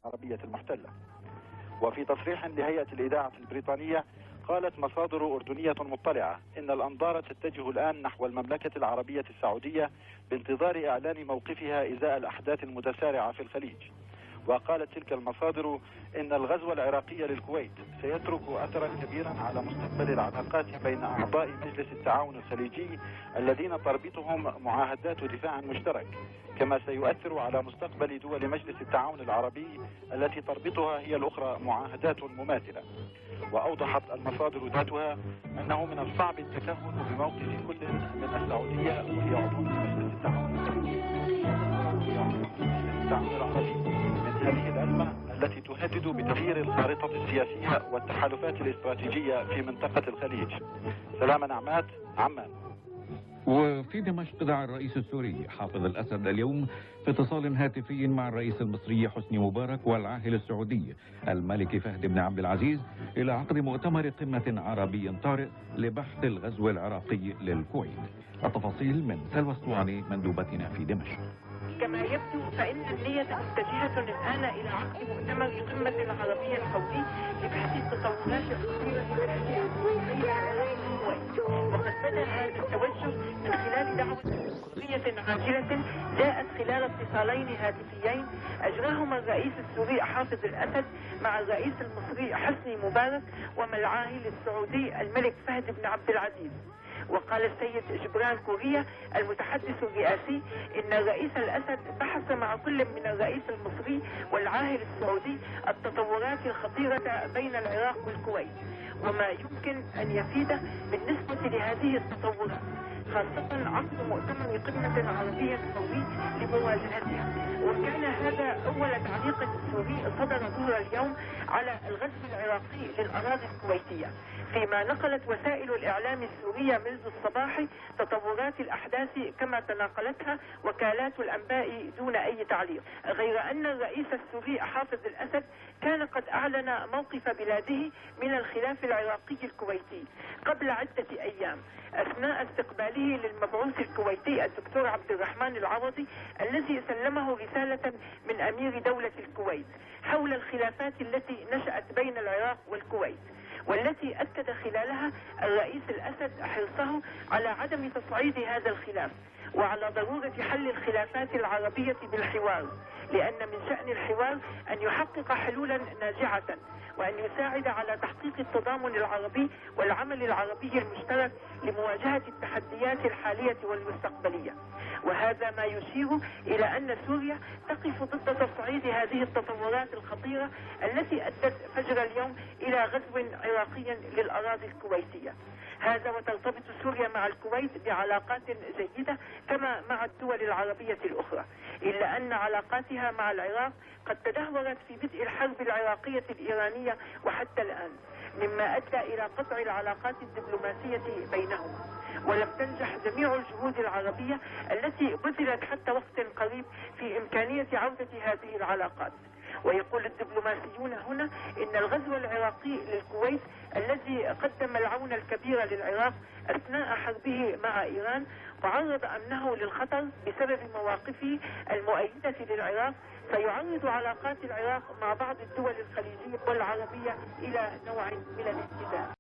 العربية المحتلة. وفي تصريح لهيئة الإذاعة البريطانية قالت مصادر أردنية مطلعة إن الأنظار تتجه الآن نحو المملكة العربية السعودية بانتظار إعلان موقفها إزاء الأحداث المتسارعة في الخليج. وقالت تلك المصادر إن الغزو العراقي للكويت سيترك أثرا كبيرا على مستقبل العلاقات بين أعضاء مجلس التعاون الخليجي الذين تربطهم معاهدات دفاع مشترك، كما سيؤثر على مستقبل دول مجلس التعاون العربي التي تربطها هي الأخرى معاهدات مماثلة. وأوضحت المصادر ذاتها أنه من الصعب التكهن بموقف كل من السعودية وهي عضو مجلس التعاون العربي من هذه الأزمة التي تهدد بتغيير الخارطة السياسية والتحالفات الاستراتيجية في منطقة الخليج. سلام نعمات، عمان. وفي دمشق دعا الرئيس السوري حافظ الأسد اليوم في اتصال هاتفي مع الرئيس المصري حسني مبارك والعاهل السعودي الملك فهد بن عبد العزيز إلى عقد مؤتمر قمة عربي طارئ لبحث الغزو العراقي للكويت. التفاصيل من سلوى الصواني مندوبتنا في دمشق. كما يبدو فإن النية متجهة الآن إلى عقد مؤتمر قمة عربي فوري لبحث التطورات الخطيرة وقد بدأ هذا التوجه من خلال دعوة مصرية عاجلة جاءت خلال اتصالين هاتفيين أجراهما الرئيس السوري حافظ الأسد مع الرئيس المصري حسني مبارك ومع العاهل السعودي الملك فهد بن عبد العزيز. وقال السيد جبران كوريا المتحدث الرئاسي إن الرئيس الأسد بحث مع كل من الرئيس المصري والعاهل السعودي التطورات الخطيرة بين العراق والكويت وما يمكن أن يفيده بالنسبة لهذه التطورات، خاصة عقد مؤتمر قمة عربية فوري لمواجهتها. وكان هذا أول تعليق سوري صدر ظهر اليوم على الغزو العراقي للأراضي الكويتية، فيما نقلت وسائل الإعلام السورية منذ الصباح تطورات الأحداث كما تناقلتها وكالات الأنباء دون أي تعليق، غير أن الرئيس السوري حافظ الأسد كان قد أعلن موقف بلاده من الخلاف العراقي الكويتي قبل عدة أيام أثناء استقباله للمبعوث الكويتي الدكتور عبد الرحمن العوضي الذي سلمه رسالة من أمير دولة الكويت حول الخلافات التي نشأت بين العراق والكويت، والتي أكد خلالها الرئيس الأسد حرصه على عدم تصعيد هذا الخلاف وعلى ضرورة حل الخلافات العربية بالحوار، لأن من شأن الحوار أن يحقق حلولا ناجعة وأن يساعد على تحقيق التضامن العربي والعمل العربي المشترك لمواجهة التحديات الحالية والمستقبلية. وهذا ما يشير إلى أن سوريا تقف ضد تصعيد هذه التطورات الخطيرة التي أدت فجر اليوم إلى غزو عراقي للأراضي الكويتية. هذا وترتبط سوريا مع الكويت بعلاقات جيدة كما مع الدول العربية الأخرى، إلا أن علاقاتها مع العراق قد تدهورت في بدء الحرب العراقية الإيرانية وحتى الآن، مما أدى إلى قطع العلاقات الدبلوماسية بينهما. ولم تنجح جميع الجهود العربية التي بذلت حتى وقت قريب في إمكانية عودة هذه العلاقات. ويقول الدبلوماسيون هنا إن الغزو العراقي للكويت الذي قدم العون الكبير للعراق أثناء حربه مع إيران وعرض أمنه للخطر بسبب مواقفه المؤيدة للعراق سيعرض علاقات العراق مع بعض الدول الخليجية والعربية إلى نوع من الاتزان.